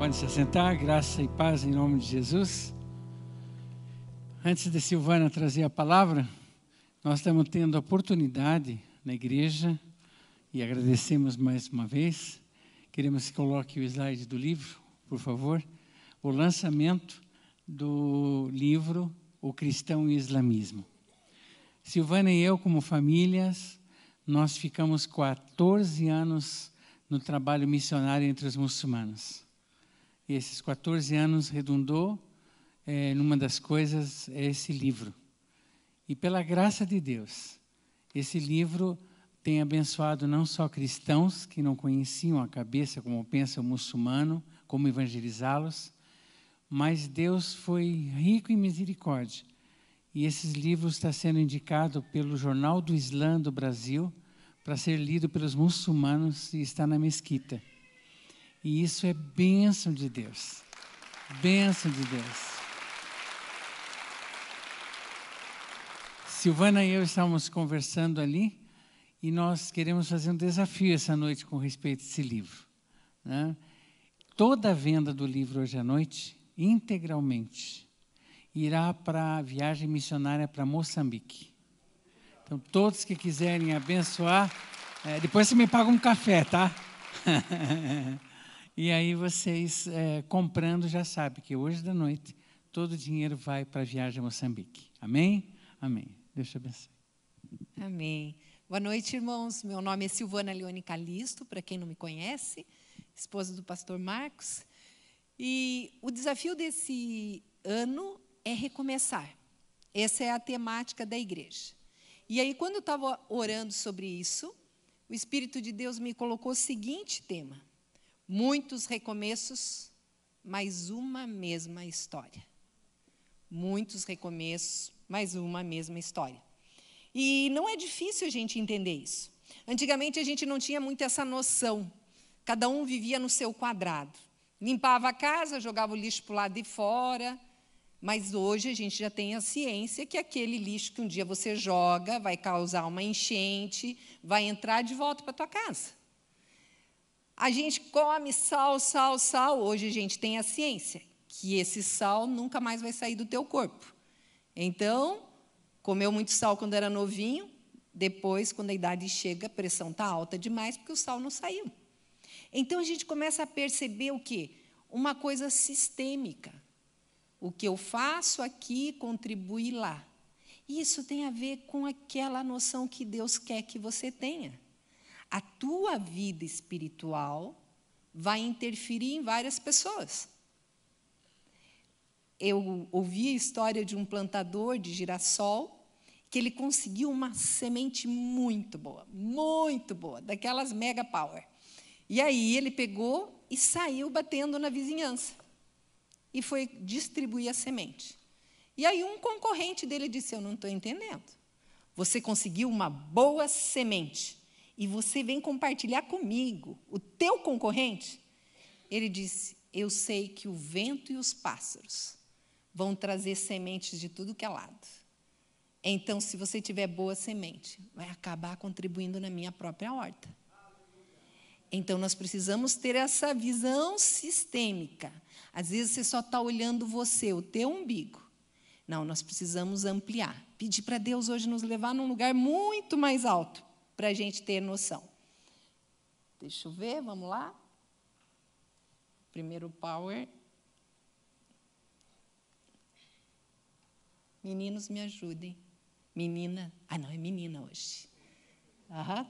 Pode se assentar, graça e paz em nome de Jesus. Antes de Silvana trazer a palavra, nós estamos tendo a oportunidade na igreja, e agradecemos mais uma vez, queremos que coloque o slide do livro, por favor, o lançamento do livro O Cristão e o Islamismo. Silvana e eu, como famílias, nós ficamos 14 anos no trabalho missionário entre os muçulmanos. E esses 14 anos redundou numa das coisas, é esse livro. E pela graça de Deus, esse livro tem abençoado não só cristãos que não conheciam a cabeça como pensa o muçulmano, como evangelizá-los, mas Deus foi rico em misericórdia. E esses livros estão sendo indicados pelo Jornal do Islã do Brasil para ser lido pelos muçulmanos e está na mesquita. E isso é bênção de Deus. Bênção de Deus. Silvana e eu estávamos conversando ali e nós queremos fazer um desafio essa noite com respeito a esse livro, né? Toda a venda do livro hoje à noite, integralmente, irá para a viagem missionária para Moçambique. Então, todos que quiserem abençoar, depois você me paga um café, tá? E aí vocês, comprando, já sabem que hoje da noite, todo o dinheiro vai para a viagem a Moçambique. Amém? Amém. Deus te abençoe. Amém. Boa noite, irmãos. Meu nome é Silvana Leone Calisto, para quem não me conhece, esposa do pastor Marcos. E o desafio desse ano é recomeçar. Essa é a temática da igreja. E aí, quando eu estava orando sobre isso, o Espírito de Deus me colocou o seguinte tema: muitos recomeços, mas uma mesma história. Muitos recomeços, mas uma mesma história. E não é difícil a gente entender isso. Antigamente, a gente não tinha muito essa noção. Cada um vivia no seu quadrado. Limpava a casa, jogava o lixo para o lado de fora. Mas hoje a gente já tem a ciência que aquele lixo que um dia você joga vai causar uma enchente, vai entrar de volta para a tua casa. A gente come sal. Hoje a gente tem a ciência que esse sal nunca mais vai sair do teu corpo. Então, comeu muito sal quando era novinho, depois, quando a idade chega, a pressão está alta demais, porque o sal não saiu. Então, a gente começa a perceber o quê? Uma coisa sistêmica. O que eu faço aqui contribui lá. Isso tem a ver com aquela noção que Deus quer que você tenha. A tua vida espiritual vai interferir em várias pessoas. Eu ouvi a história de um plantador de girassol, que ele conseguiu uma semente muito boa, daquelas mega power. E aí ele pegou e saiu batendo na vizinhança. E foi distribuir a semente. E aí um concorrente dele disse: eu não estou entendendo. Você conseguiu uma boa semente e você vem compartilhar comigo, o teu concorrente? Ele disse: eu sei que o vento e os pássaros vão trazer sementes de tudo que é lado. Então, se você tiver boa semente, vai acabar contribuindo na minha própria horta. Então, nós precisamos ter essa visão sistêmica. Às vezes, você só está olhando você, o teu umbigo. Não, nós precisamos ampliar. Pedir para Deus hoje nos levar num lugar muito mais alto, para a gente ter noção. Deixa eu ver, vamos lá. Primeiro power. Meninos, me ajudem. Menina. Ah, não, é menina hoje.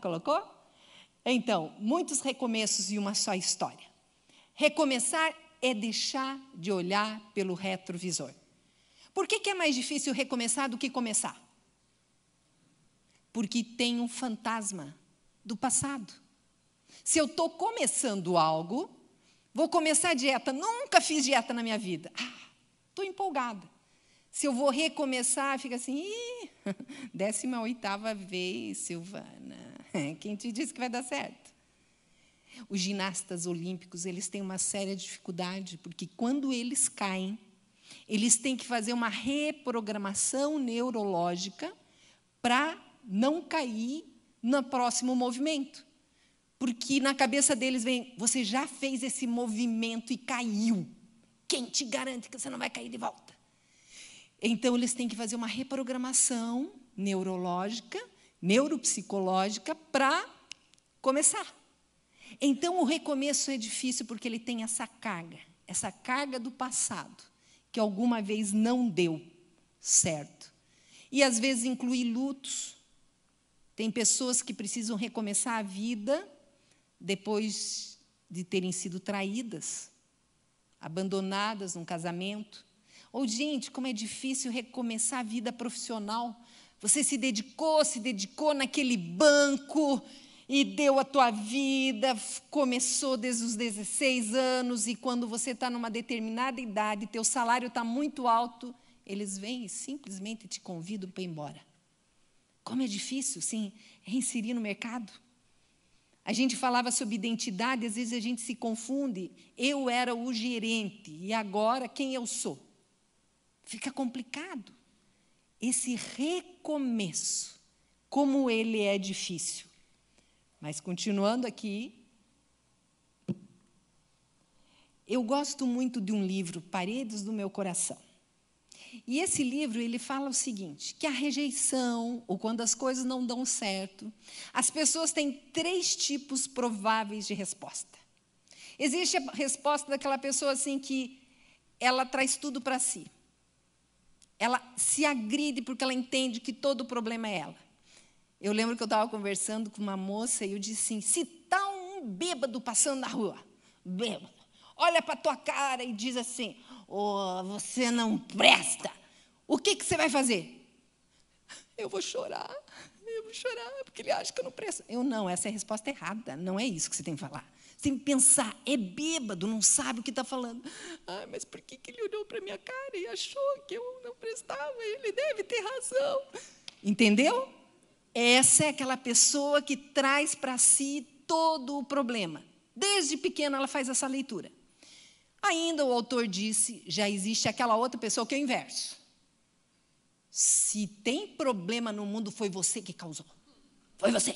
Colocou? Então, muitos recomeços e uma só história. Recomeçar é deixar de olhar pelo retrovisor. Por que é mais difícil recomeçar do que começar? Porque tem um fantasma do passado. Se eu estou começando algo, vou começar a dieta. Nunca fiz dieta na minha vida. Estou empolgada. Se eu vou recomeçar, fica assim, 18ª vez, Silvana. Quem te disse que vai dar certo? Os ginastas olímpicos, eles têm uma séria dificuldade, porque quando eles caem, eles têm que fazer uma reprogramação neurológica para não cair no próximo movimento. Porque na cabeça deles vem, você já fez esse movimento e caiu. Quem te garante que você não vai cair de volta? Então, eles têm que fazer uma reprogramação neurológica, neuropsicológica, para começar. Então, o recomeço é difícil porque ele tem essa carga do passado, que alguma vez não deu certo. E, às vezes, inclui lutos. Tem pessoas que precisam recomeçar a vida depois de terem sido traídas, abandonadas num casamento. Ou, gente, como é difícil recomeçar a vida profissional. Você se dedicou naquele banco e deu a tua vida, começou desde os 16 anos, e quando você está numa determinada idade, teu salário está muito alto, eles vêm e simplesmente te convidam para ir embora. Como é difícil, sim, reinserir no mercado. A gente falava sobre identidade, às vezes a gente se confunde. Eu era o gerente, e agora quem eu sou? Fica complicado. Esse recomeço, como ele é difícil. Mas, continuando aqui, eu gosto muito de um livro, Paredes do Meu Coração. E esse livro, ele fala o seguinte, que a rejeição, ou quando as coisas não dão certo, as pessoas têm 3 tipos prováveis de resposta. Existe a resposta daquela pessoa assim que ela traz tudo para si. Ela se agride porque ela entende que todo o problema é ela. Eu lembro que eu estava conversando com uma moça e eu disse assim, se está um bêbado passando na rua, bêbado, olha para a tua cara e diz assim, você não presta, o que você vai fazer? Eu vou chorar, porque ele acha que eu não presto. Não, essa é a resposta errada, não é isso que você tem que falar. Você tem que pensar, é bêbado, não sabe o que está falando. Mas por que ele olhou para a minha cara e achou que eu não prestava? Ele deve ter razão. Entendeu? Essa é aquela pessoa que traz para si todo o problema. Desde pequena ela faz essa leitura. Ainda o autor disse, já existe aquela outra pessoa que é o inverso. Se tem problema no mundo, foi você que causou. Foi você.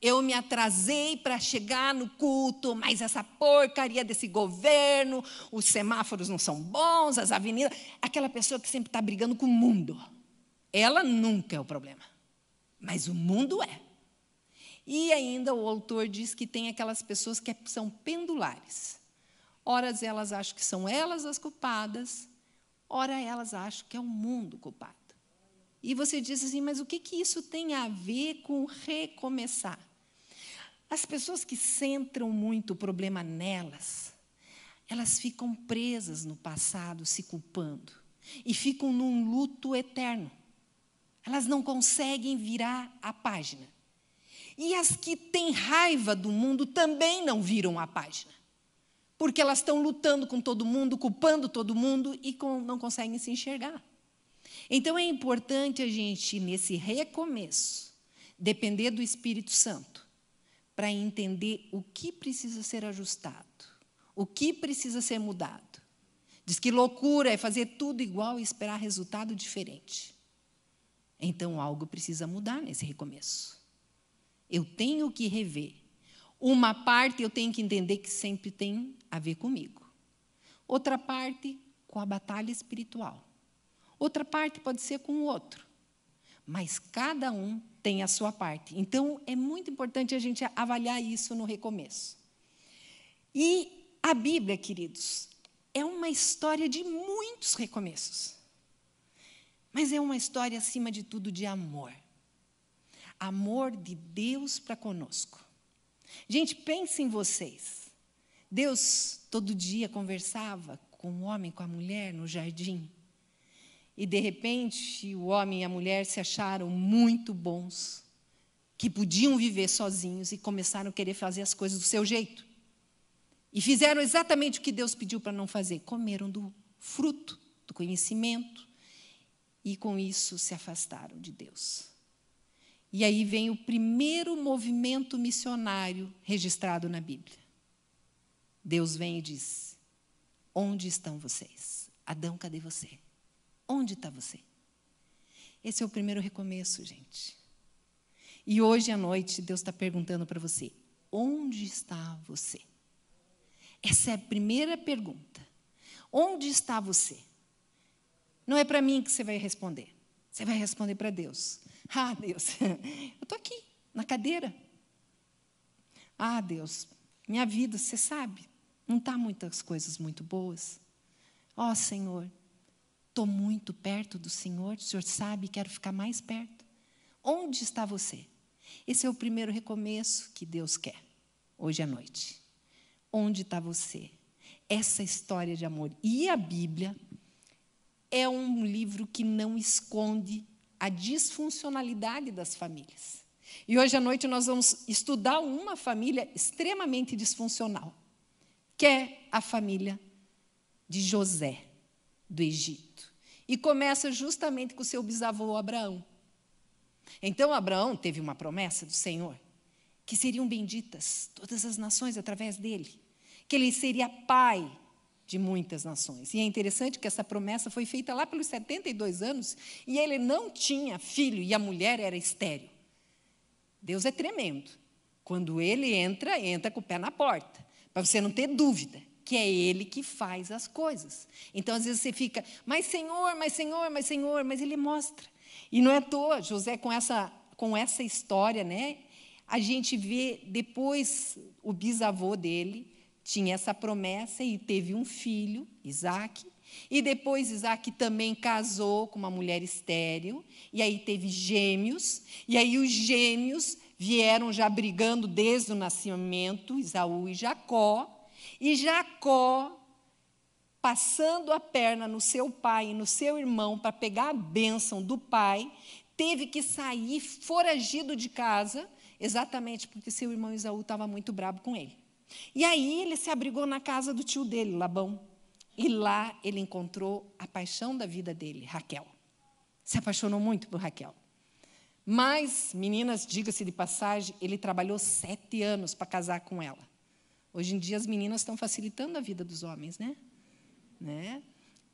Eu me atrasei para chegar no culto, mas essa porcaria desse governo, os semáforos não são bons, as avenidas... Aquela pessoa que sempre está brigando com o mundo. Ela nunca é o problema. Mas o mundo é. E ainda o autor diz que tem aquelas pessoas que são pendulares. Ora elas acham que são elas as culpadas, ora elas acham que é o mundo culpado. E você diz assim, mas o que isso tem a ver com recomeçar? As pessoas que centram muito o problema nelas, elas ficam presas no passado, se culpando, e ficam num luto eterno. Elas não conseguem virar a página. E as que têm raiva do mundo também não viram a página. Porque elas estão lutando com todo mundo, culpando todo mundo e não conseguem se enxergar. Então, é importante a gente, nesse recomeço, depender do Espírito Santo, para entender o que precisa ser ajustado, o que precisa ser mudado. Diz que loucura é fazer tudo igual e esperar resultado diferente. Então, algo precisa mudar nesse recomeço. Eu tenho que rever. Uma parte eu tenho que entender que sempre tem a ver comigo. Outra parte, com a batalha espiritual. Outra parte pode ser com o outro. Mas cada um tem a sua parte. Então, é muito importante a gente avaliar isso no recomeço. E a Bíblia, queridos, é uma história de muitos recomeços. Mas é uma história, acima de tudo, de amor. Amor de Deus para conosco. Gente, pense em vocês. Deus, todo dia, conversava com o homem, com a mulher, no jardim. E, de repente, o homem e a mulher se acharam muito bons, que podiam viver sozinhos e começaram a querer fazer as coisas do seu jeito. E fizeram exatamente o que Deus pediu para não fazer. Comeram do fruto, do conhecimento. E, com isso, se afastaram de Deus. E aí vem o primeiro movimento missionário registrado na Bíblia. Deus vem e diz, onde estão vocês? Adão, cadê você? Onde está você? Esse é o primeiro recomeço, gente. E hoje à noite, Deus está perguntando para você, onde está você? Essa é a primeira pergunta. Onde está você? Não é para mim que você vai responder. Você vai responder para Deus. Ah, Deus, eu estou aqui, na cadeira. Ah, Deus, minha vida, você sabe, não está muitas coisas muito boas. Ó, Senhor, estou muito perto do Senhor, o Senhor sabe, quero ficar mais perto. Onde está você? Esse é o primeiro recomeço que Deus quer, hoje à noite. Onde está você? Essa história de amor. E a Bíblia é um livro que não esconde a disfuncionalidade das famílias. E hoje à noite nós vamos estudar uma família extremamente disfuncional, que é a família de José, do Egito. E começa justamente com o seu bisavô Abraão. Então, Abraão teve uma promessa do Senhor, que seriam benditas todas as nações através dele, que ele seria pai de muitas nações. E é interessante que essa promessa foi feita lá pelos 72 anos, e ele não tinha filho, e a mulher era estéril. Deus é tremendo. Quando ele entra com o pé na porta, para você não ter dúvida que é ele que faz as coisas. Então, às vezes, você fica, mas Senhor, mas ele mostra. E não é à toa, José, com essa história, né? A gente vê depois o bisavô dele tinha essa promessa e teve um filho, Isaac, e depois Isaac também casou com uma mulher estéril, e aí teve gêmeos, e aí os gêmeos vieram já brigando desde o nascimento, Esaú e Jacó passando a perna no seu pai e no seu irmão para pegar a bênção do pai, teve que sair foragido de casa, exatamente porque seu irmão Esaú estava muito bravo com ele. E aí ele se abrigou na casa do tio dele, Labão. E lá ele encontrou a paixão da vida dele, Raquel. Se apaixonou muito por Raquel. Mas, meninas, diga-se de passagem, ele trabalhou 7 anos para casar com ela. Hoje em dia as meninas estão facilitando a vida dos homens, né?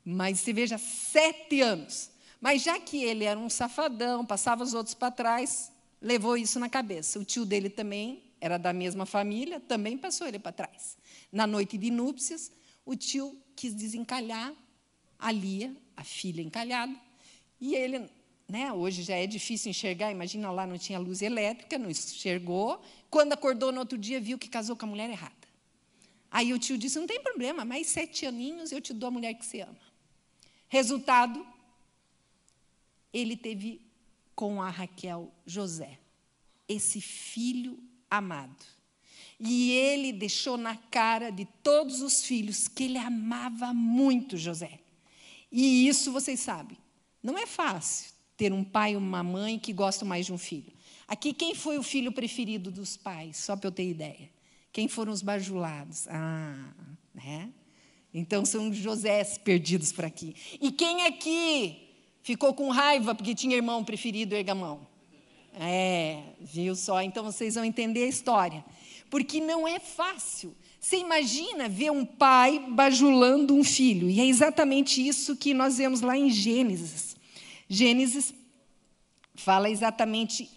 Mas você veja, 7 anos. Mas já que ele era um safadão, passava os outros para trás, levou isso na cabeça. O tio dele também era da mesma família, também passou ele para trás. Na noite de núpcias, o tio quis desencalhar a Lia, a filha encalhada, e ele, hoje já é difícil enxergar, imagina lá, não tinha luz elétrica, não enxergou. Quando acordou no outro dia, viu que casou com a mulher errada. Aí o tio disse, não tem problema, mais 7 aninhos eu te dou a mulher que você ama. Resultado, ele teve com a Raquel José, esse filho amado. E ele deixou na cara de todos os filhos que ele amava muito José. E isso, vocês sabem, não é fácil ter um pai e uma mãe que gostam mais de um filho. Aqui, quem foi o filho preferido dos pais? Só para eu ter ideia. Quem foram os bajulados? Então, são Josés perdidos por aqui. E quem aqui ficou com raiva porque tinha irmão preferido, erga a mão? Viu só? Então, vocês vão entender a história. Porque não é fácil. Você imagina ver um pai bajulando um filho. E é exatamente isso que nós vemos lá em Gênesis. Gênesis fala exatamente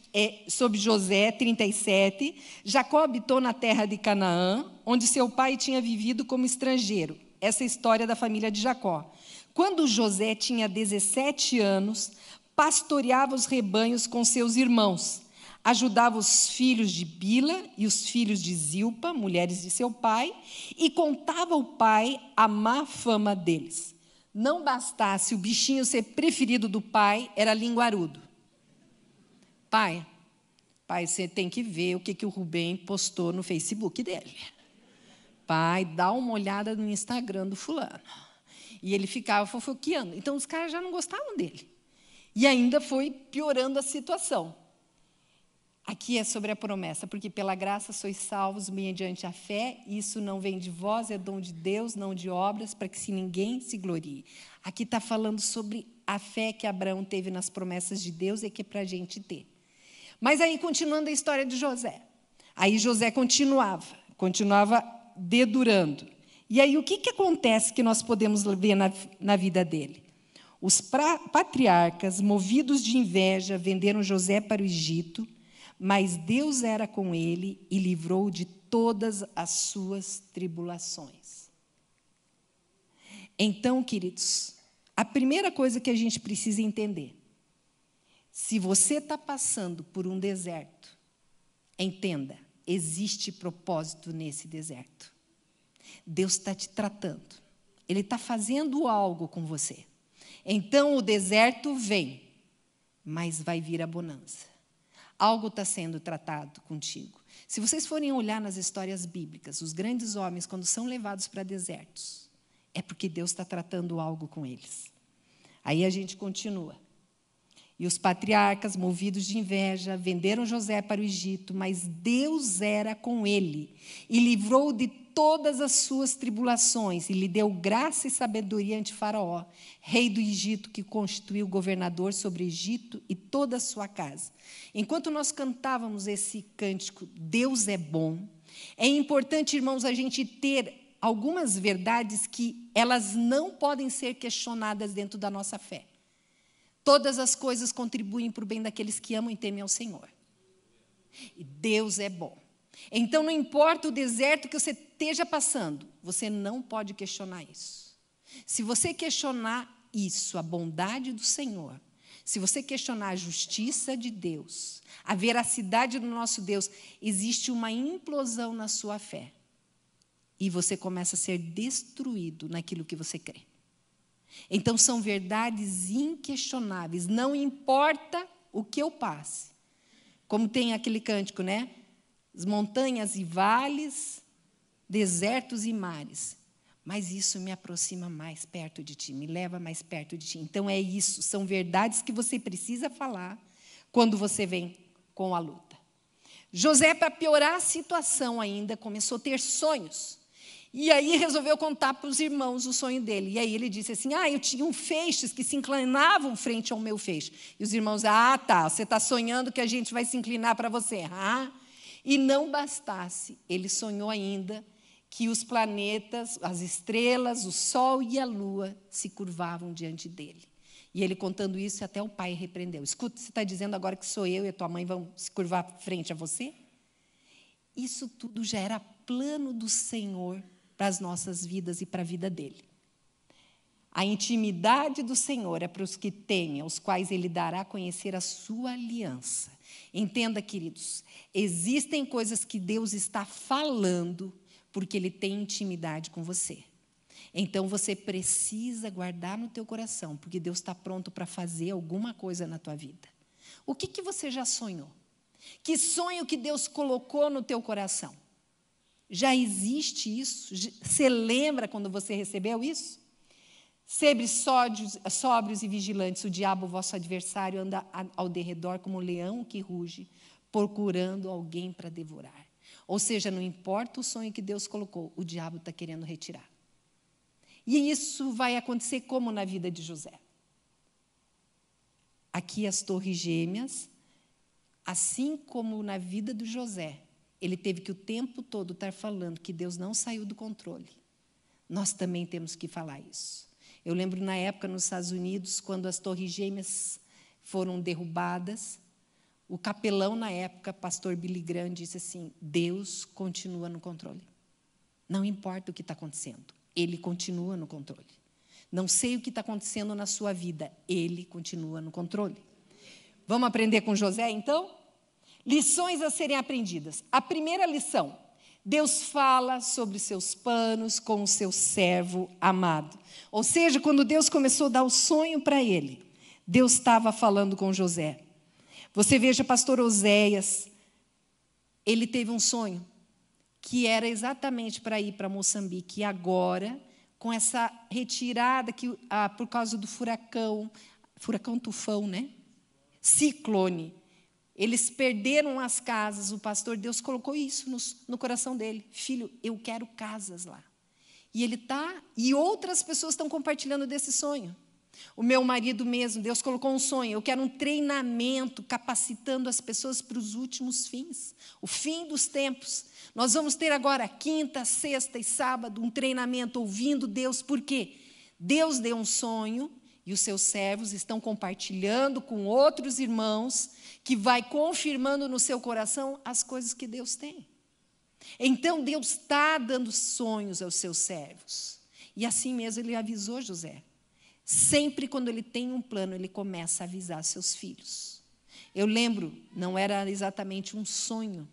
sobre José, 37. Jacó habitou na terra de Canaã, onde seu pai tinha vivido como estrangeiro. Essa é a história da família de Jacó. Quando José tinha 17 anos, pastoreava os rebanhos com seus irmãos. Ajudava os filhos de Bila e os filhos de Zilpa, mulheres de seu pai, e contava ao pai a má fama deles. Não bastasse o bichinho ser preferido do pai, era linguarudo. Pai, você tem que ver o que o Rubem postou no Facebook dele. Pai, dá uma olhada no Instagram do fulano. E ele ficava fofoqueando. Então, os caras já não gostavam dele. E ainda foi piorando a situação. Aqui é sobre a promessa, porque pela graça sois salvos mediante a fé, isso não vem de vós, é dom de Deus, não de obras, para que se ninguém se glorie. Aqui está falando sobre a fé que Abraão teve nas promessas de Deus e que é para a gente ter. Mas aí, continuando a história de José. Aí José continuava dedurando. E aí, o que acontece que nós podemos ver na vida dele? Os patriarcas, movidos de inveja, venderam José para o Egito, mas Deus era com ele e livrou de todas as suas tribulações. Então, queridos, a primeira coisa que a gente precisa entender, se você está passando por um deserto, entenda, existe propósito nesse deserto. Deus está te tratando. Ele está fazendo algo com você. Então, o deserto vem, mas vai vir a bonança. Algo está sendo tratado contigo. Se vocês forem olhar nas histórias bíblicas, os grandes homens, quando são levados para desertos, é porque Deus está tratando algo com eles. Aí a gente continua. E os patriarcas, movidos de inveja, venderam José para o Egito, mas Deus era com ele e livrou de todas as suas tribulações e lhe deu graça e sabedoria ante Faraó, rei do Egito, que constituiu governador sobre o Egito e toda a sua casa. Enquanto nós cantávamos esse cântico, Deus é bom, é importante, irmãos, a gente ter algumas verdades que elas não podem ser questionadas dentro da nossa fé. Todas as coisas contribuem para o bem daqueles que amam e temem ao Senhor. E Deus é bom. Então, não importa o deserto que você esteja passando, você não pode questionar isso. Se você questionar isso, a bondade do Senhor, se você questionar a justiça de Deus, a veracidade do nosso Deus, existe uma implosão na sua fé. E você começa a ser destruído naquilo que você crê. Então, são verdades inquestionáveis. Não importa o que eu passe. Como tem aquele cântico, né? As montanhas e vales, desertos e mares. Mas isso me aproxima mais perto de ti, me leva mais perto de ti. Então, é isso. São verdades que você precisa falar quando você vem com a luta. José, para piorar a situação ainda, começou a ter sonhos. E aí resolveu contar para os irmãos o sonho dele. E aí ele disse assim, eu tinha um feixes que se inclinavam frente ao meu feixe. E os irmãos, tá, você está sonhando que a gente vai se inclinar para você. E não bastasse, ele sonhou ainda que os planetas, as estrelas, o sol e a lua se curvavam diante dele. E ele contando isso, até o pai repreendeu. Escuta, você está dizendo agora que sou eu e a tua mãe vão se curvar frente a você? Isso tudo já era plano do Senhor para as nossas vidas e para a vida dele. A intimidade do Senhor é para os que temem, aos quais ele dará a conhecer a sua aliança. Entenda, queridos, existem coisas que Deus está falando porque ele tem intimidade com você. Então, você precisa guardar no teu coração, porque Deus está pronto para fazer alguma coisa na tua vida. O que você já sonhou? Que sonho que Deus colocou no teu coração? Já existe isso? Você lembra quando você recebeu isso? Sempre sóbrios e vigilantes, o diabo, vosso adversário, anda ao derredor como um leão que ruge, procurando alguém para devorar. Ou seja, não importa o sonho que Deus colocou, o diabo está querendo retirar. E isso vai acontecer como na vida de José. Aqui as torres gêmeas, assim como na vida do José, ele teve que o tempo todo estar falando que Deus não saiu do controle. Nós também temos que falar isso. Eu lembro na época nos Estados Unidos, quando as torres gêmeas foram derrubadas, o capelão na época, pastor Billy Graham, disse assim, Deus continua no controle. Não importa o que está acontecendo, Ele continua no controle. Não sei o que está acontecendo na sua vida, Ele continua no controle. Vamos aprender com José, então? Lições a serem aprendidas. A primeira lição, Deus fala sobre seus planos com o seu servo amado. Ou seja, quando Deus começou a dar o sonho para ele, Deus estava falando com José. Você veja, pastor Oséias, ele teve um sonho que era exatamente para ir para Moçambique. E agora, com essa retirada por causa do furacão tufão, né? Ciclone. Eles perderam as casas, o pastor, Deus colocou isso no coração dele. Filho, eu quero casas lá. E ele está, e outras pessoas estão compartilhando desse sonho. O meu marido mesmo, Deus colocou um sonho, eu quero um treinamento capacitando as pessoas para os últimos fins, o fim dos tempos. Nós vamos ter agora quinta, sexta e sábado um treinamento ouvindo Deus, por quê? Deus deu um sonho, E os seus servos estão compartilhando com outros irmãos, que vai confirmando no seu coração as coisas que Deus tem. Então, Deus está dando sonhos aos seus servos. E assim mesmo ele avisou José. Sempre quando ele tem um plano, ele começa a avisar seus filhos. Eu lembro, não era exatamente um sonho,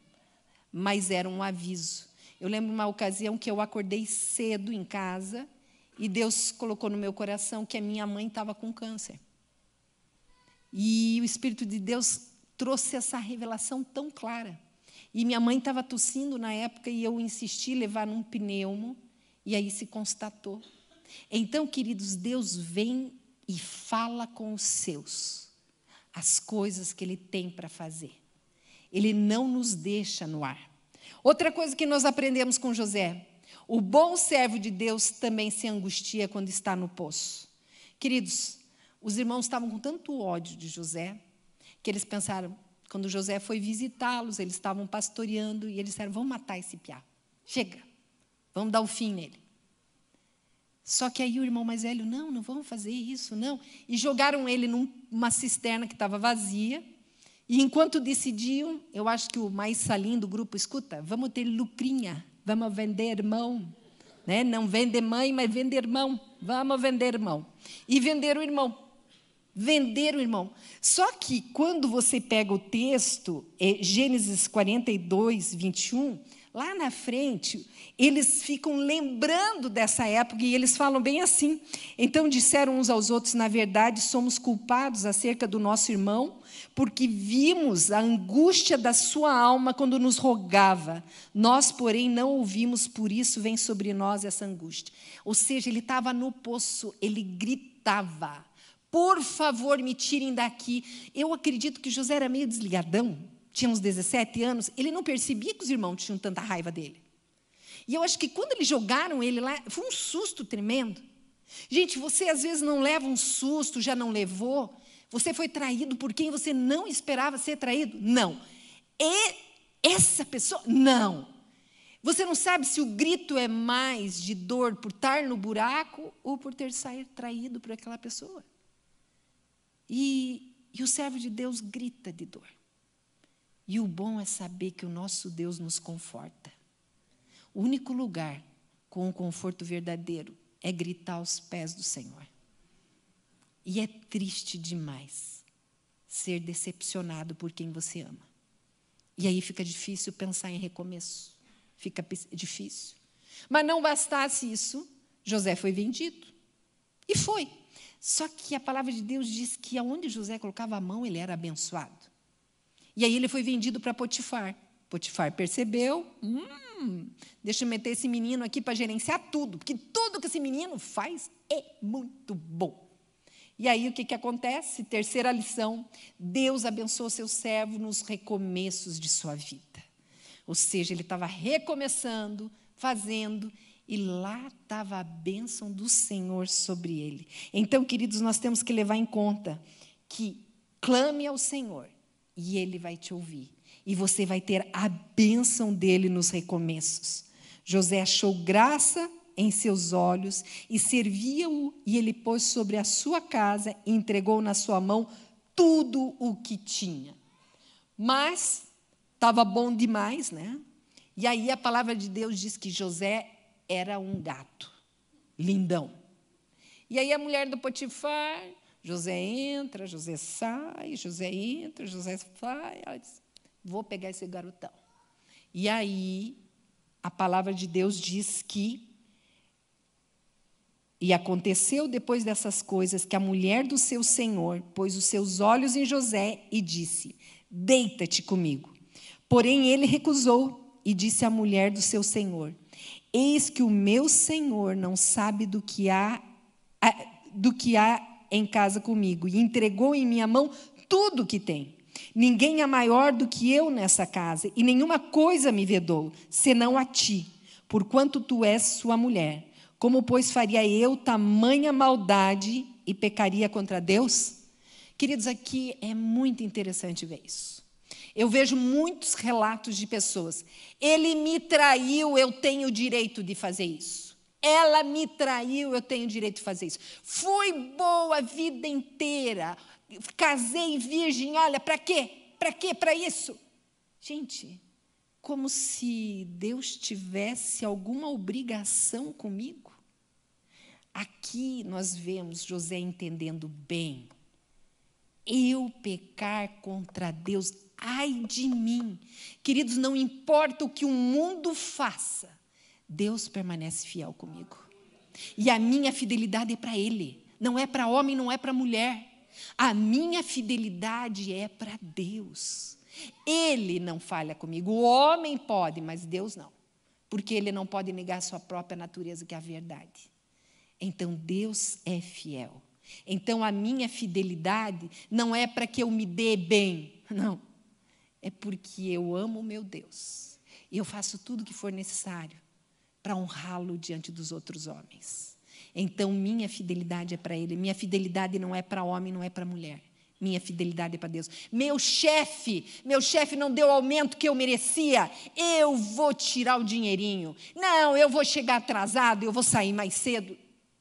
mas era um aviso. Eu lembro uma ocasião que eu acordei cedo em casa e Deus colocou no meu coração que a minha mãe estava com câncer. E o Espírito de Deus trouxe essa revelação tão clara. E minha mãe estava tossindo na época e eu insisti em levar num pneumo e aí se constatou. Então, queridos, Deus vem e fala com os seus as coisas que Ele tem para fazer. Ele não nos deixa no ar. Outra coisa que nós aprendemos com José: o bom servo de Deus também se angustia quando está no poço. Queridos, os irmãos estavam com tanto ódio de José, que eles pensaram, quando José foi visitá-los, eles estavam pastoreando, e eles disseram, vamos matar esse piá. Chega, vamos dar o fim nele. Só que aí o irmão mais velho, não vamos fazer isso, não. E jogaram ele numa cisterna que estava vazia. E enquanto decidiam, eu acho que o mais salim do grupo, escuta, vamos ter lucrinha, vamos vender irmão. Né? Não vende mãe, mas vende irmão. Vamos vender irmão. E venderam o irmão. Venderam o irmão. Só que quando você pega o texto, Gênesis 42, 21... lá na frente, eles ficam lembrando dessa época e eles falam bem assim. Então disseram uns aos outros, na verdade, somos culpados acerca do nosso irmão, porque vimos a angústia da sua alma quando nos rogava. Nós, porém, não ouvimos, por isso vem sobre nós essa angústia. Ou seja, ele estava no poço, ele gritava, por favor, me tirem daqui. Eu acredito que José era meio desligadão. Tinha uns 17 anos, ele não percebia que os irmãos tinham tanta raiva dele. E eu acho que quando eles jogaram ele lá, foi um susto tremendo. Gente, você às vezes não leva um susto, já não levou? Você foi traído por quem você não esperava ser traído? Não. E essa pessoa? Não. Você não sabe se o grito é mais de dor por estar no buraco ou por ter saído traído por aquela pessoa. E o servo de Deus grita de dor. E o bom é saber que o nosso Deus nos conforta. O único lugar com um conforto verdadeiro é gritar aos pés do Senhor. E é triste demais ser decepcionado por quem você ama. E aí fica difícil pensar em recomeço. Fica difícil. Mas não bastasse isso, José foi vendido. E foi. Só que a palavra de Deus diz que aonde José colocava a mão, ele era abençoado. E aí ele foi vendido para Potifar. Potifar percebeu, deixa eu meter esse menino aqui para gerenciar tudo, porque tudo que esse menino faz é muito bom. E aí o que acontece? Terceira lição, Deus abençoou seu servo nos recomeços de sua vida. Ou seja, ele estava recomeçando, fazendo, e lá estava a bênção do Senhor sobre ele. Então, queridos, nós temos que levar em conta que clame ao Senhor, e Ele vai te ouvir. E você vai ter a bênção dEle nos recomeços. José achou graça em seus olhos e servia-o, e ele pôs sobre a sua casa e entregou na sua mão tudo o que tinha. Mas estava bom demais, né? E aí a palavra de Deus diz que José era um gato, lindão. E aí a mulher do Potifar... José entra, José sai, José entra, José sai. Ela diz, vou pegar esse garotão. E aí, a palavra de Deus diz que... E aconteceu depois dessas coisas que a mulher do seu senhor pôs os seus olhos em José e disse, deita-te comigo. Porém, ele recusou e disse à mulher do seu senhor, eis que o meu senhor não sabe do que há em casa comigo, e entregou em minha mão tudo o que tem. Ninguém é maior do que eu nessa casa, e nenhuma coisa me vedou, senão a ti, porquanto tu és sua mulher. Como, pois, faria eu tamanha maldade e pecaria contra Deus? Queridos, aqui é muito interessante ver isso. Eu vejo muitos relatos de pessoas. Ele me traiu, eu tenho o direito de fazer isso. Ela me traiu, eu tenho direito de fazer isso. Fui boa a vida inteira, casei virgem, olha, para quê? Para quê? Para isso? Gente, como se Deus tivesse alguma obrigação comigo. Aqui nós vemos José entendendo bem. Eu pecar contra Deus, ai de mim. Queridos, não importa o que o mundo faça, Deus permanece fiel comigo. E a minha fidelidade é para Ele. Não é para homem, não é para mulher. A minha fidelidade é para Deus. Ele não falha comigo. O homem pode, mas Deus não. Porque Ele não pode negar a sua própria natureza, que é a verdade. Então, Deus é fiel. Então, a minha fidelidade não é para que eu me dê bem. Não. É porque eu amo o meu Deus. E eu faço tudo o que for necessário para honrá-lo diante dos outros homens. Então, minha fidelidade é para Ele. Minha fidelidade não é para homem, não é para mulher. Minha fidelidade é para Deus. Meu chefe não deu o aumento que eu merecia. Eu vou tirar o dinheirinho. Não, eu vou chegar atrasado, eu vou sair mais cedo.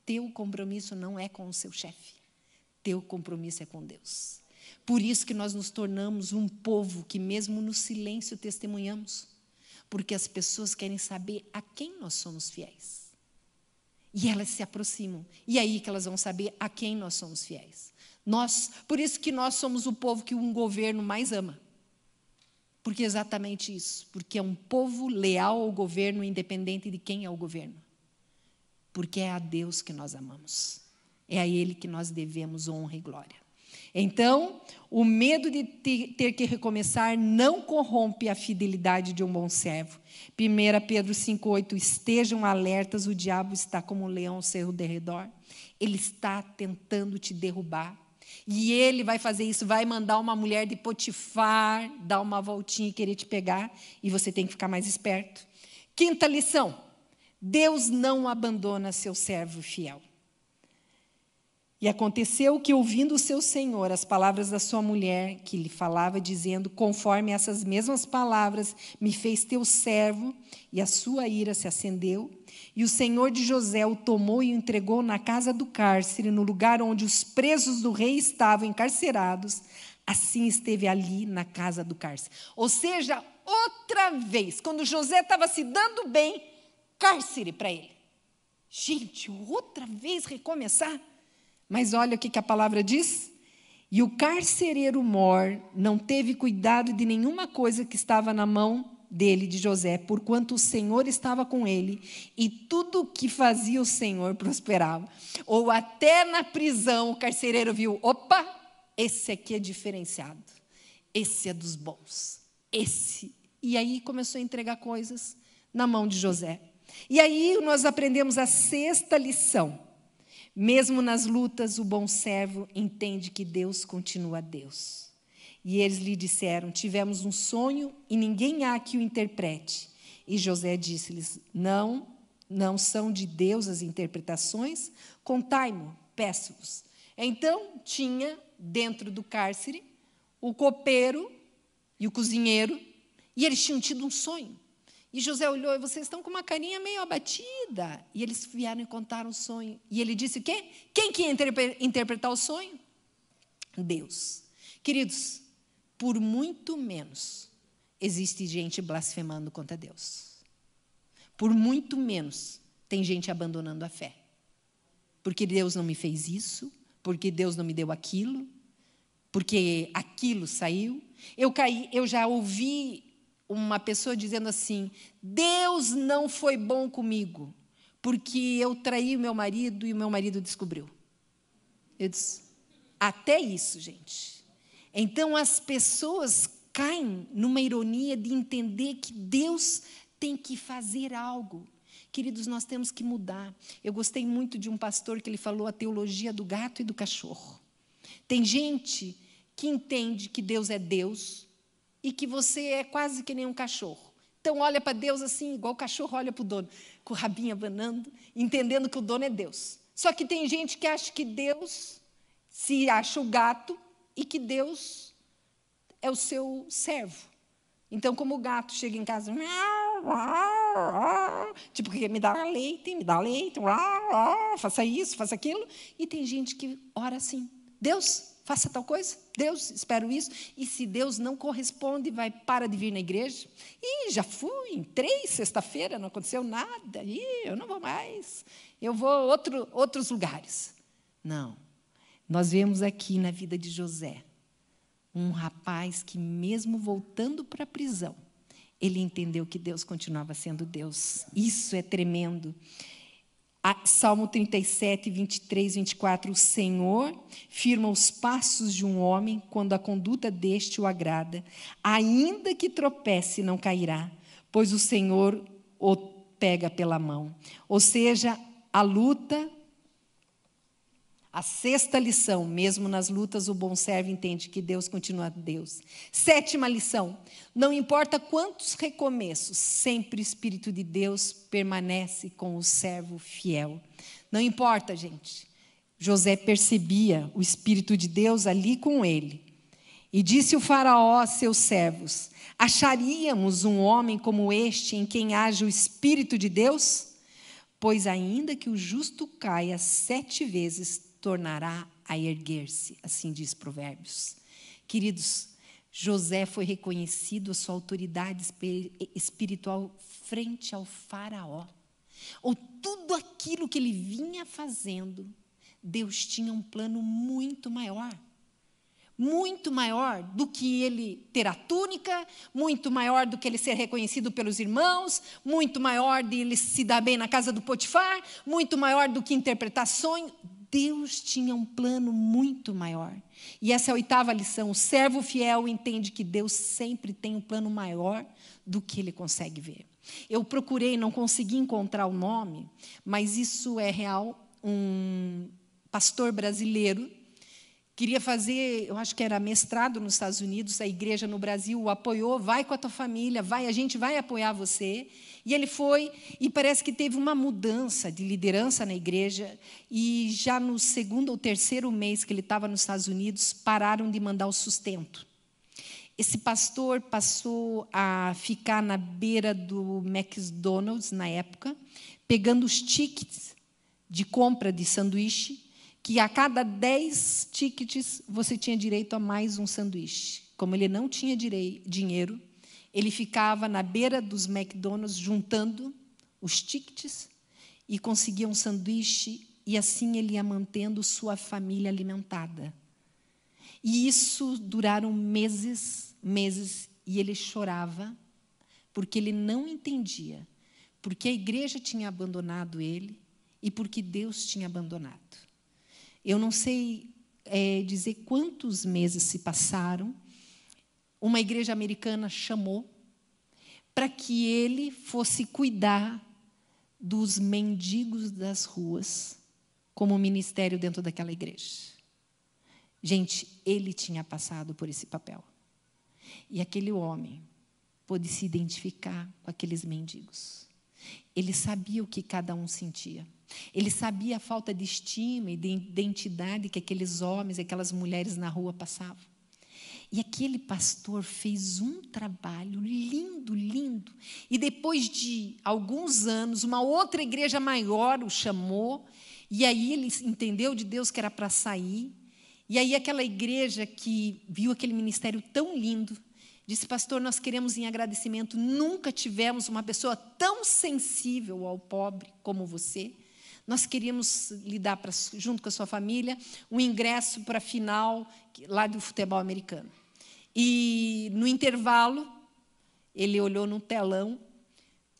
Teu compromisso não é com o seu chefe. Teu compromisso é com Deus. Por isso que nós nos tornamos um povo que mesmo no silêncio testemunhamos. Porque as pessoas querem saber a quem nós somos fiéis. E elas se aproximam. E é aí que elas vão saber a quem nós somos fiéis. Por isso que nós somos o povo que um governo mais ama. Porque é exatamente isso. Porque é um povo leal ao governo, independente de quem é o governo. Porque é a Deus que nós amamos. É a Ele que nós devemos honra e glória. Então, o medo de ter que recomeçar não corrompe a fidelidade de um bom servo. 1 Pedro 5,8, estejam alertas, o diabo está como um leão ao seu derredor. Ele está tentando te derrubar. E ele vai fazer isso, vai mandar uma mulher de Potifar, dar uma voltinha e querer te pegar, e você tem que ficar mais esperto. 5ª lição, Deus não abandona seu servo fiel. E aconteceu que, ouvindo o seu senhor as palavras da sua mulher, que lhe falava, dizendo, conforme essas mesmas palavras, me fez teu servo, e a sua ira se acendeu. E o senhor de José o tomou e o entregou na casa do cárcere, no lugar onde os presos do rei estavam encarcerados. Assim esteve ali na casa do cárcere. Ou seja, outra vez, quando José estava se dando bem, cárcere para ele. Gente, outra vez recomeçar? Mas olha o que a palavra diz. E o carcereiro mor não teve cuidado de nenhuma coisa que estava na mão dele, de José, porquanto o Senhor estava com ele, e tudo o que fazia o Senhor prosperava. Ou até na prisão o carcereiro viu, opa, esse aqui é diferenciado, esse é dos bons, esse. E aí começou a entregar coisas na mão de José. E aí nós aprendemos a 6ª lição. Mesmo nas lutas, o bom servo entende que Deus continua Deus. E eles lhe disseram, tivemos um sonho e ninguém há que o interprete. E José disse-lhes, não são de Deus as interpretações, contai-mo, peço-vos. Então, tinha dentro do cárcere o copeiro e o cozinheiro, e eles tinham tido um sonho. E José olhou, e vocês estão com uma carinha meio abatida. E eles vieram e contaram o sonho. E ele disse o quê? Quem que ia interpretar o sonho? Deus. Queridos, por muito menos existe gente blasfemando contra Deus. Por muito menos tem gente abandonando a fé. Porque Deus não me fez isso, porque Deus não me deu aquilo, porque aquilo saiu. Eu já ouvi uma pessoa dizendo assim, Deus não foi bom comigo, porque eu traí o meu marido e o meu marido descobriu. Eu disse, até isso, gente. Então, as pessoas caem numa ironia de entender que Deus tem que fazer algo. Queridos, nós temos que mudar. Eu gostei muito de um pastor que ele falou a teologia do gato e do cachorro. Tem gente que entende que Deus é Deus, e que você é quase que nem um cachorro. Então, olha para Deus assim, igual o cachorro olha para o dono, com o rabinho abanando, entendendo que o dono é Deus. Só que tem gente que acha que Deus se acha o gato e que Deus é o seu servo. Então, como o gato chega em casa, tipo, me dá leite, faça isso, faça aquilo. E tem gente que ora assim: Deus, faça tal coisa, Deus, espero isso. E se Deus não corresponde, para de vir na igreja. E já fui, entrei sexta-feira, não aconteceu nada. Eu não vou mais. Eu vou a outros lugares. Não. Nós vemos aqui na vida de José um rapaz que, mesmo voltando para a prisão, ele entendeu que Deus continuava sendo Deus. Isso é tremendo. Salmo 37, 23, 24. O Senhor firma os passos de um homem quando a conduta deste o agrada. Ainda que tropece, não cairá, pois o Senhor o pega pela mão. Ou seja, a luta... A sexta lição: mesmo nas lutas, o bom servo entende que Deus continua Deus. Sétima lição: não importa quantos recomeços, sempre o Espírito de Deus permanece com o servo fiel. Não importa, gente. José percebia o Espírito de Deus ali com ele. E disse o faraó a seus servos: acharíamos um homem como este em quem haja o Espírito de Deus? Pois ainda que o justo caia 7 vezes, tornará a erguer-se, assim diz Provérbios. Queridos, José foi reconhecido a sua autoridade espiritual frente ao faraó. Ou tudo aquilo que ele vinha fazendo, Deus tinha um plano muito maior. Muito maior do que ele ter a túnica, muito maior do que ele ser reconhecido pelos irmãos, muito maior de ele se dar bem na casa do Potifar, muito maior do que interpretar sonho. Deus tinha um plano muito maior. E essa é a 8ª lição. O servo fiel entende que Deus sempre tem um plano maior do que ele consegue ver. Eu procurei, não consegui encontrar o nome, mas isso é real. Um pastor brasileiro queria fazer, eu acho que era mestrado nos Estados Unidos, a igreja no Brasil o apoiou: vai com a tua família, vai, a gente vai apoiar você. E ele foi, e parece que teve uma mudança de liderança na igreja, e já no 2º ou 3º mês que ele estava nos Estados Unidos, pararam de mandar o sustento. Esse pastor passou a ficar na beira do McDonald's, na época, pegando os tickets de compra de sanduíche, que a cada 10 tickets você tinha direito a mais um sanduíche. Como ele não tinha dinheiro, ele ficava na beira dos McDonald's juntando os tickets e conseguia um sanduíche, e assim ele ia mantendo sua família alimentada. E isso duraram meses, e ele chorava, porque ele não entendia, porque a igreja tinha abandonado ele e porque Deus tinha abandonado. Eu não sei dizer quantos meses se passaram. Uma igreja americana chamou para que ele fosse cuidar dos mendigos das ruas, como ministério dentro daquela igreja. Gente, ele tinha passado por esse papel. E aquele homem pôde se identificar com aqueles mendigos. Ele sabia o que cada um sentia. Ele sabia a falta de estima e de identidade que aqueles homens, aquelas mulheres na rua passavam. E aquele pastor fez um trabalho lindo, lindo. E depois de alguns anos, uma outra igreja maior o chamou. E aí ele entendeu de Deus que era para sair. E aí aquela igreja que viu aquele ministério tão lindo, disse: pastor, nós queremos em agradecimento, nunca tivemos uma pessoa tão sensível ao pobre como você. Nós queríamos lhe dar, junto com a sua família, um ingresso para a final lá do futebol americano. E, no intervalo, ele olhou no telão,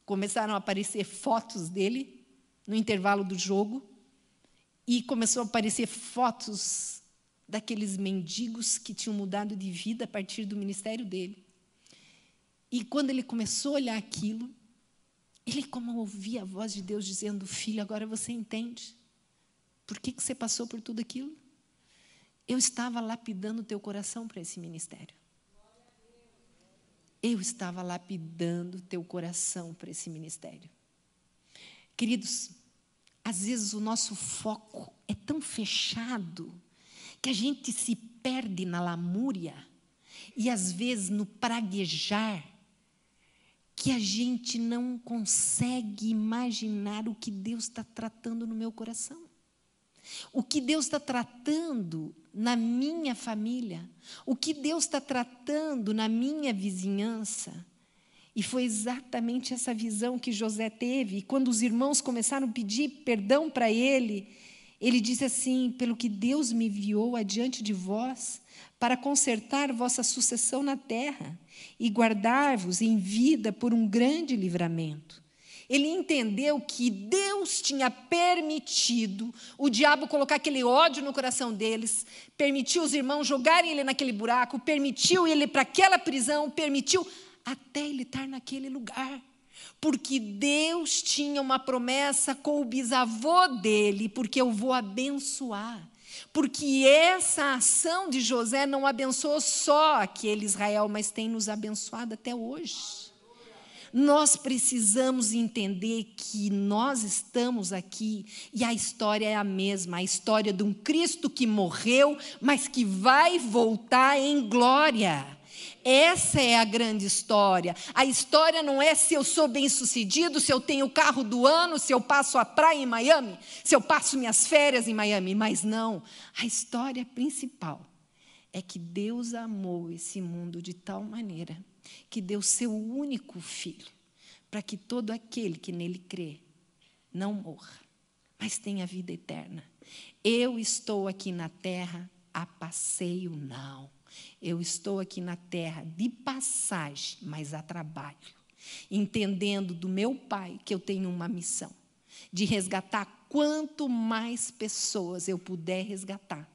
começaram a aparecer fotos dele, no intervalo do jogo, e começou a aparecer fotos daqueles mendigos que tinham mudado de vida a partir do ministério dele. E, quando ele começou a olhar aquilo, ele como ouvia a voz de Deus dizendo: filho, agora você entende por que você passou por tudo aquilo? Eu estava lapidando o teu coração para esse ministério. Eu estava lapidando o teu coração para esse ministério. Queridos, às vezes o nosso foco é tão fechado que a gente se perde na lamúria e, às vezes, no praguejar que a gente não consegue imaginar o que Deus está tratando no meu coração. O que Deus está tratando na minha família. O que Deus está tratando na minha vizinhança. E foi exatamente essa visão que José teve. E quando os irmãos começaram a pedir perdão para ele, ele disse assim: pelo que Deus me enviou adiante de vós, para consertar vossa sucessão na terra e guardar-vos em vida por um grande livramento. Ele entendeu que Deus tinha permitido o diabo colocar aquele ódio no coração deles, permitiu os irmãos jogarem ele naquele buraco, permitiu ele para aquela prisão, permitiu até ele estar naquele lugar. Porque Deus tinha uma promessa com o bisavô dele, porque eu vou abençoar. Porque essa ação de José não abençoou só aquele Israel, mas tem nos abençoado até hoje. Nós precisamos entender que nós estamos aqui e a história é a mesma, a história de um Cristo que morreu, mas que vai voltar em glória. Essa é a grande história. A história não é se eu sou bem-sucedido, se eu tenho o carro do ano, se eu passo a praia em Miami, se eu passo minhas férias em Miami, mas não. A história principal é que Deus amou esse mundo de tal maneira que deu seu único filho, para que todo aquele que nele crê não morra, mas tenha vida eterna. Eu estou aqui na terra a passeio, não. Eu estou aqui na terra de passagem, mas a trabalho, entendendo do meu Pai que eu tenho uma missão, de resgatar quanto mais pessoas eu puder resgatar,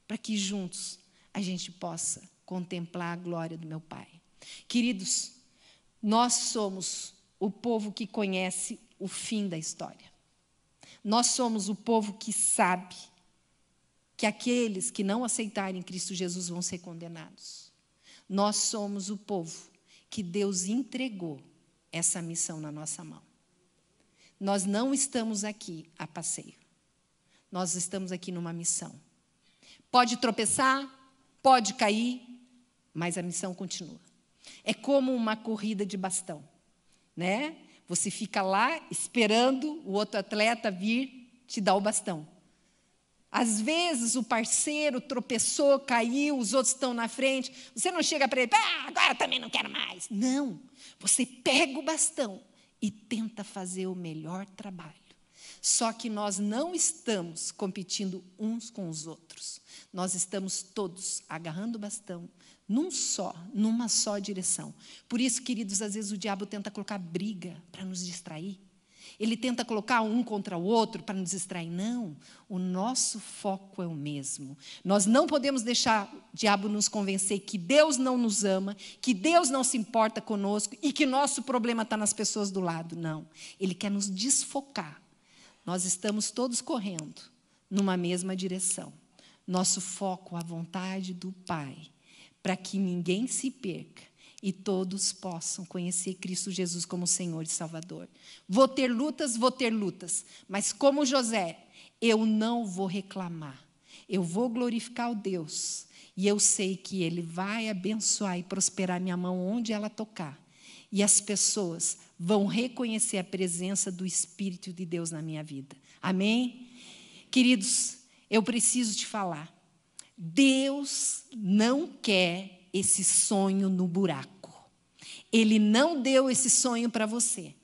para que juntos a gente possa contemplar a glória do meu Pai. Queridos, nós somos o povo que conhece o fim da história. Nós somos o povo que sabe que aqueles que não aceitarem Cristo Jesus vão ser condenados. Nós somos o povo que Deus entregou essa missão na nossa mão. Nós não estamos aqui a passeio. Nós estamos aqui numa missão. Pode tropeçar, pode cair, mas a missão continua. É como uma corrida de bastão, né? Você fica lá esperando o outro atleta vir te dar o bastão. Às vezes o parceiro tropeçou, caiu, os outros estão na frente. Você não chega para ele, agora também não quero mais. Não, você pega o bastão e tenta fazer o melhor trabalho. Só que nós não estamos competindo uns com os outros. Nós estamos todos agarrando o bastão, numa só direção. Por isso, queridos, às vezes o diabo tenta colocar briga para nos distrair. Ele tenta colocar um contra o outro para nos distrair. Não, o nosso foco é o mesmo. Nós não podemos deixar o diabo nos convencer que Deus não nos ama, que Deus não se importa conosco e que nosso problema está nas pessoas do lado. Não, ele quer nos desfocar. Nós estamos todos correndo numa mesma direção. Nosso foco, a vontade do Pai, para que ninguém se perca e todos possam conhecer Cristo Jesus como Senhor e Salvador. Vou ter lutas, mas como José, eu não vou reclamar. Eu vou glorificar o Deus e eu sei que Ele vai abençoar e prosperar minha mão onde ela tocar. E as pessoas vão reconhecer a presença do Espírito de Deus na minha vida. Amém? Queridos, eu preciso te falar. Deus não quer esse sonho no buraco. Ele não deu esse sonho para você,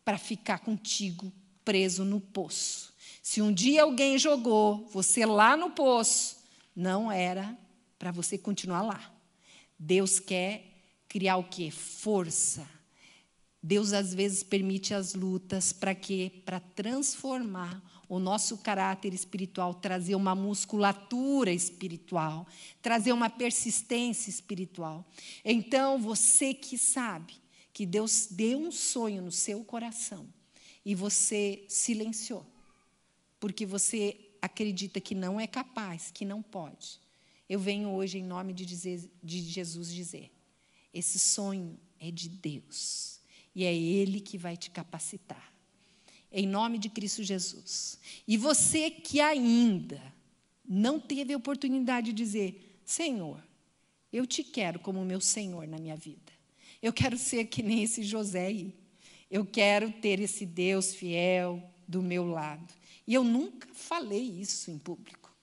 para ficar contigo preso no poço. Se um dia alguém jogou você lá no poço, não era para você continuar lá. Deus quer criar o quê? Força. Deus, às vezes, permite as lutas para quê? Para transformar o nosso caráter espiritual, trazer uma musculatura espiritual, trazer uma persistência espiritual. Então, você que sabe que Deus deu um sonho no seu coração e você silenciou, porque você acredita que não é capaz, que não pode. Eu venho hoje, em nome de Jesus, dizer: esse sonho é de Deus. E é Ele que vai te capacitar. Em nome de Cristo Jesus. E você que ainda não teve a oportunidade de dizer: Senhor, eu te quero como meu Senhor na minha vida. Eu quero ser que nem esse José aí. Eu quero ter esse Deus fiel do meu lado. E eu nunca falei isso em público.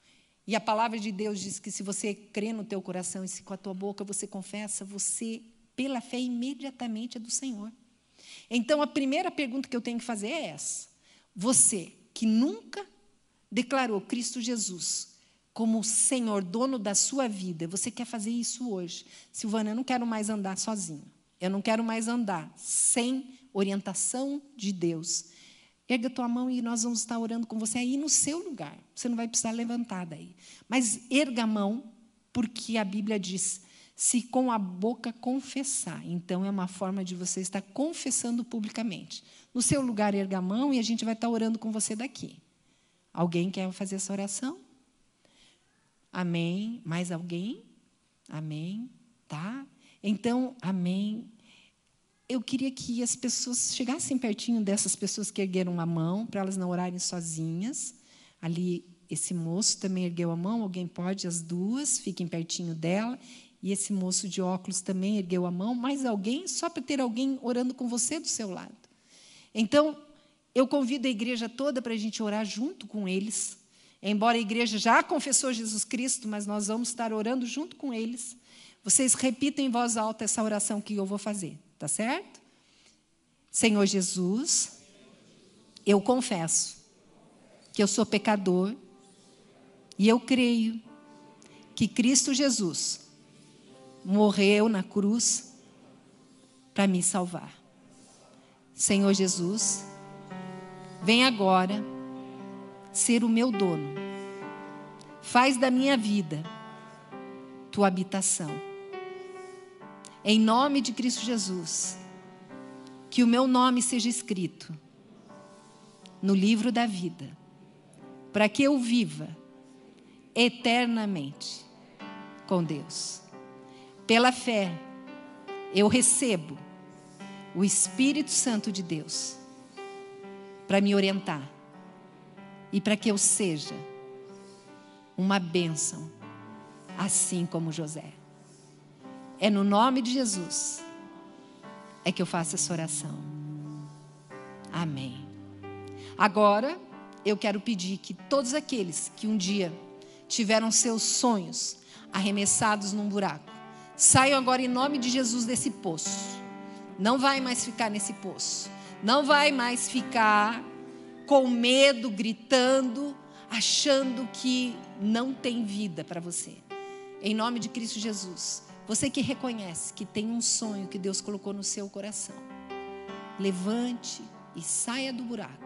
E a palavra de Deus diz que se você crê no teu coração e se com a tua boca você confessa, você, pela fé, imediatamente é do Senhor. Então, a primeira pergunta que eu tenho que fazer é essa. Você que nunca declarou Cristo Jesus como Senhor, dono da sua vida, você quer fazer isso hoje? Silvana, eu não quero mais andar sozinha. Eu não quero mais andar sem orientação de Deus. Erga a tua mão e nós vamos estar orando com você aí no seu lugar. Você não vai precisar levantar daí. Mas erga a mão, porque a Bíblia diz, se com a boca confessar. Então, é uma forma de você estar confessando publicamente. No seu lugar, erga a mão e a gente vai estar orando com você daqui. Alguém quer fazer essa oração? Amém. Mais alguém? Amém. Tá? Então, amém. Eu queria que as pessoas chegassem pertinho dessas pessoas que ergueram a mão, para elas não orarem sozinhas. Ali, esse moço também ergueu a mão, alguém pode, as duas, fiquem pertinho dela. E esse moço de óculos também ergueu a mão. Mais alguém, só para ter alguém orando com você do seu lado. Então, eu convido a igreja toda para a gente orar junto com eles. Embora a igreja já confessou Jesus Cristo, mas nós vamos estar orando junto com eles. Vocês repitam em voz alta essa oração que eu vou fazer. Tá certo? Senhor Jesus, eu confesso que eu sou pecador e eu creio que Cristo Jesus morreu na cruz para me salvar. Senhor Jesus, vem agora ser o meu dono. Faz da minha vida tua habitação. Em nome de Cristo Jesus, que o meu nome seja escrito no livro da vida, para que eu viva eternamente com Deus. Pela fé, eu recebo o Espírito Santo de Deus para me orientar e para que eu seja uma bênção, assim como José. É no nome de Jesus é que eu faço essa oração. Amém. Agora, eu quero pedir que todos aqueles que um dia tiveram seus sonhos arremessados num buraco, saiam agora em nome de Jesus desse poço. Não vai mais ficar nesse poço. Não vai mais ficar com medo, gritando, achando que não tem vida para você. Em nome de Cristo Jesus. Você que reconhece que tem um sonho que Deus colocou no seu coração, levante e saia do buraco.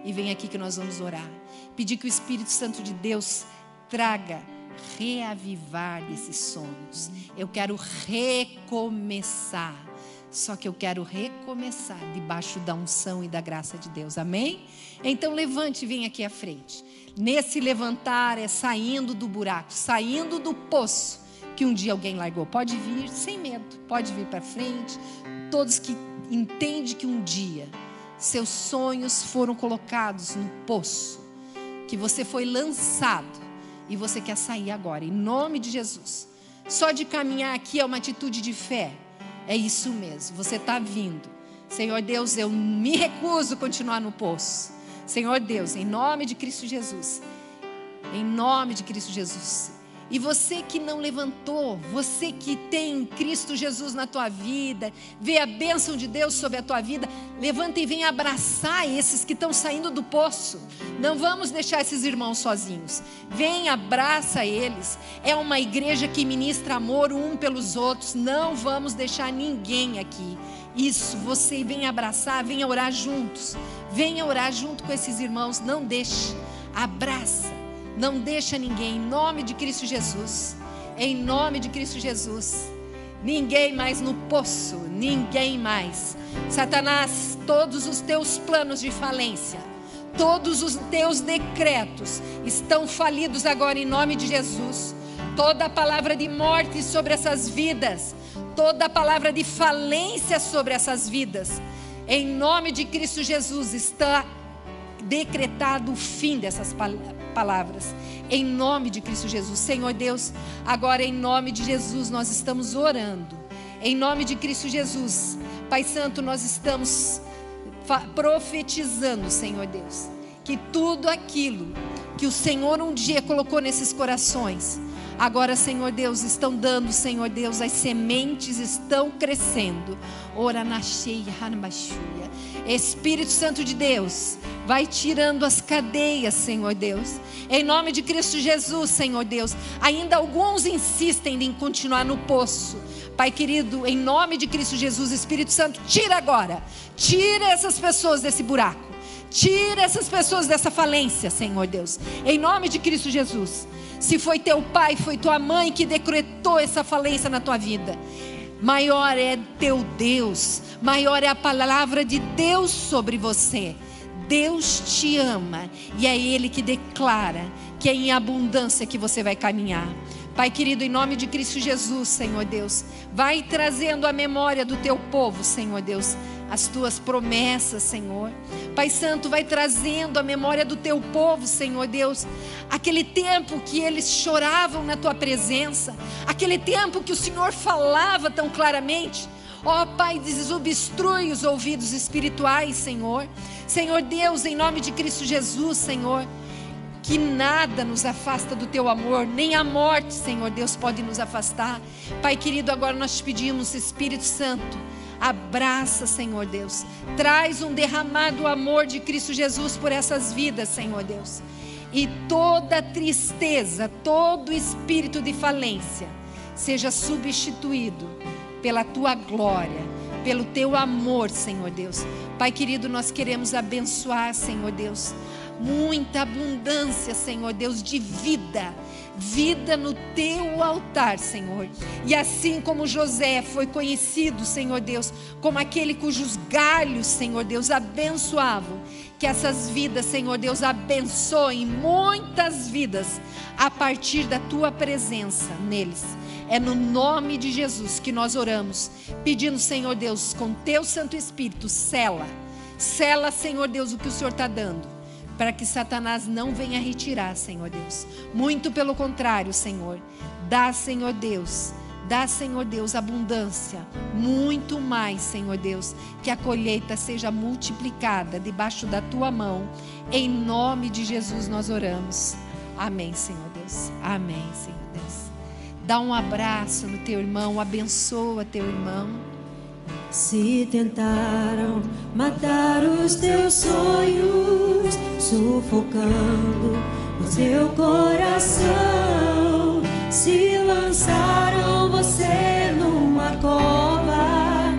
E vem aqui que nós vamos orar. Pedir que o Espírito Santo de Deus traga reavivar desses sonhos. Eu quero recomeçar. Só que eu quero recomeçar debaixo da unção e da graça de Deus. Amém? Então levante e vem aqui à frente. Nesse levantar é saindo do buraco, saindo do poço que um dia alguém largou. Pode vir sem medo, pode vir para frente. Todos que entendem que um dia seus sonhos foram colocados no poço, que você foi lançado e você quer sair agora, em nome de Jesus. Só de caminhar aqui é uma atitude de fé. É isso mesmo, você está vindo. Senhor Deus, eu me recuso a continuar no poço. Senhor Deus, em nome de Cristo Jesus. Em nome de Cristo Jesus. E você que não levantou, você que tem Cristo Jesus na tua vida, vê a bênção de Deus sobre a tua vida, levanta e vem abraçar esses que estão saindo do poço. Não vamos deixar esses irmãos sozinhos. Vem, abraça eles. É uma igreja que ministra amor um pelos outros. Não vamos deixar ninguém aqui. Isso, você vem abraçar, venha orar juntos. Venha orar junto com esses irmãos. Não deixe, abraça. Não deixa ninguém, em nome de Cristo Jesus. Em nome de Cristo Jesus. Ninguém mais no poço, ninguém mais. Satanás, todos os teus planos de falência, todos os teus decretos estão falidos agora em nome de Jesus. Toda palavra de morte sobre essas vidas, toda palavra de falência sobre essas vidas, em nome de Cristo Jesus, está decretado o fim dessas palavras, em nome de Cristo Jesus. Senhor Deus, agora em nome de Jesus nós estamos orando, Em nome de Cristo Jesus, Pai Santo, nós estamos profetizando, Senhor Deus, que tudo aquilo que o Senhor um dia colocou nesses corações, agora, Senhor Deus, estão dando, Senhor Deus, as sementes estão crescendo. Ora na cheia, Espírito Santo de Deus, vai tirando as cadeias, Senhor Deus. Em nome de Cristo Jesus, Senhor Deus. Ainda alguns insistem em continuar no poço. Pai querido, em nome de Cristo Jesus, Espírito Santo, tira agora. Tira essas pessoas desse buraco. Tira essas pessoas dessa falência, Senhor Deus. Em nome de Cristo Jesus. Se foi teu pai, foi tua mãe que decretou essa falência na tua vida, maior é teu Deus, maior é a palavra de Deus sobre você. Deus te ama e é Ele que declara que é em abundância que você vai caminhar. Pai querido, em nome de Cristo Jesus, Senhor Deus, vai trazendo a memória do teu povo, Senhor Deus, as tuas promessas, Senhor. Pai Santo, vai trazendo a memória do teu povo, Senhor Deus, aquele tempo que eles choravam na tua presença, aquele tempo que o Senhor falava tão claramente. Ó Pai, desobstrui os ouvidos espirituais, Senhor. Senhor Deus, em nome de Cristo Jesus, Senhor, que nada nos afasta do teu amor, nem a morte, Senhor Deus, pode nos afastar. Pai querido, agora nós te pedimos, Espírito Santo, abraça, Senhor Deus, traz um derramado amor de Cristo Jesus por essas vidas, Senhor Deus, e toda tristeza, todo espírito de falência seja substituído pela tua glória, pelo teu amor, Senhor Deus. Pai querido, nós queremos abençoar, Senhor Deus, muita abundância, Senhor Deus, de vida no teu altar, Senhor. E assim como José foi conhecido, Senhor Deus, como aquele cujos galhos, Senhor Deus, abençoavam, que essas vidas, Senhor Deus, abençoem muitas vidas a partir da tua presença neles. É no nome de Jesus que nós oramos, pedindo, Senhor Deus, com teu Santo Espírito, sela, Senhor Deus, o que o Senhor está dando, para que Satanás não venha retirar, Senhor Deus. Muito pelo contrário, Senhor. Dá, Senhor Deus, abundância, muito mais, Senhor Deus, que a colheita seja multiplicada debaixo da tua mão. Em nome de Jesus nós oramos. Amém, Senhor Deus. Amém, Senhor Deus. Dá um abraço no teu irmão, abençoa teu irmão. Se tentaram matar os teus sonhos, sufocando o teu coração, se lançaram você numa cova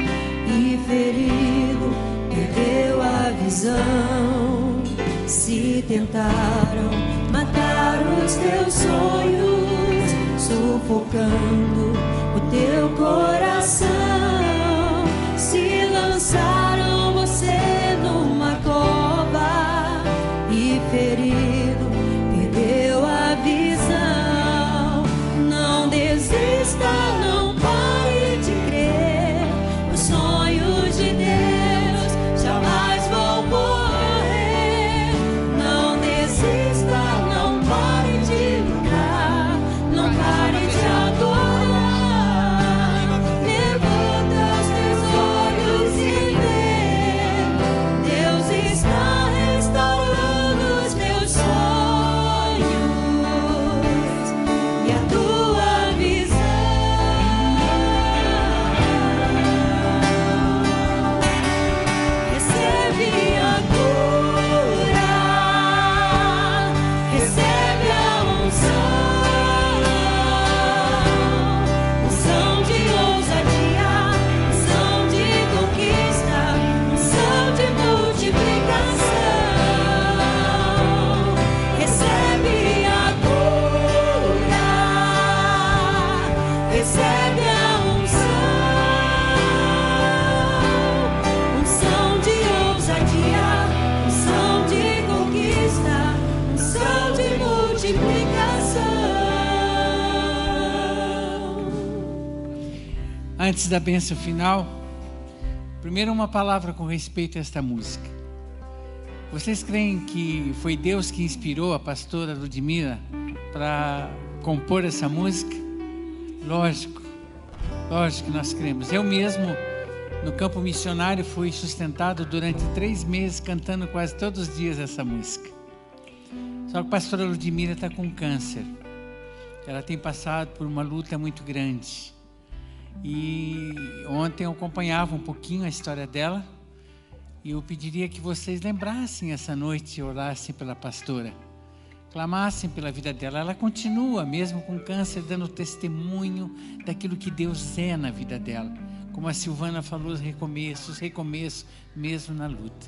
e ferido perdeu a visão. Se tentaram matar os teus sonhos, sufocando o teu coração, se lançaram você numa cova e ferido perdeu a visão. Não desista, não pare de crer, os sonhos de Deus jamais vão morrer. Não desista, não pare de lutar, não pare de adorar. Levanta os teus olhos e vê, Deus está restaurando os teus sonhos e a tua visão. Recebe a cura, recebe a unção de ousadia, unção de conquista, unção de multiplicação. Recebe a cura, recebe a unção de ousadia, unção de conquista, unção de multiplicação. Antes da bênção final, primeiro uma palavra com respeito a esta música. Vocês creem que foi Deus que inspirou a pastora Ludmila para compor essa música? Lógico, Lógico que nós cremos. Eu mesmo, no campo missionário, fui sustentado durante 3 meses cantando quase todos os dias essa música. Só que a pastora Ludmila está com câncer. Ela tem passado por uma luta muito grande. E ontem eu acompanhava um pouquinho a história dela. E eu pediria que vocês lembrassem essa noite e orassem pela pastora. Clamassem pela vida dela. Ela continua, mesmo com câncer, dando testemunho daquilo que Deus é na vida dela. Como a Silvana falou, os recomeços, mesmo na luta.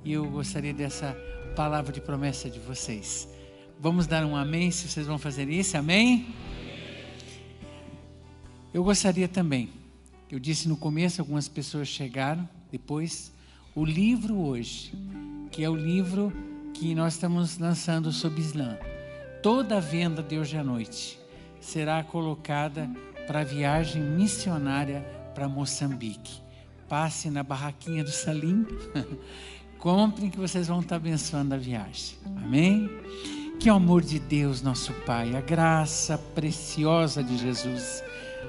E eu gostaria dessa palavra de promessa de vocês. Vamos dar um amém, se vocês vão fazer isso, amém? Eu gostaria também, eu disse no começo, algumas pessoas chegaram, depois, o livro hoje, que é o livro que nós estamos lançando sobre Islã. Toda a venda de hoje à noite será colocada para a viagem missionária para Moçambique. Passe na barraquinha do Salim, comprem que vocês vão estar abençoando a viagem. Amém? Que o amor de Deus, nosso Pai, a graça preciosa de Jesus,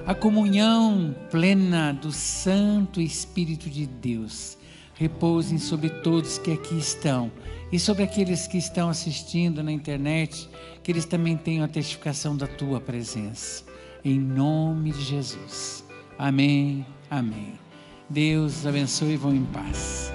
a comunhão plena do Santo Espírito de Deus, repousem sobre todos que aqui estão e sobre aqueles que estão assistindo na internet, que eles também tenham a testificação da Tua presença. Em nome de Jesus. Amém, amém. Deus abençoe e vão em paz.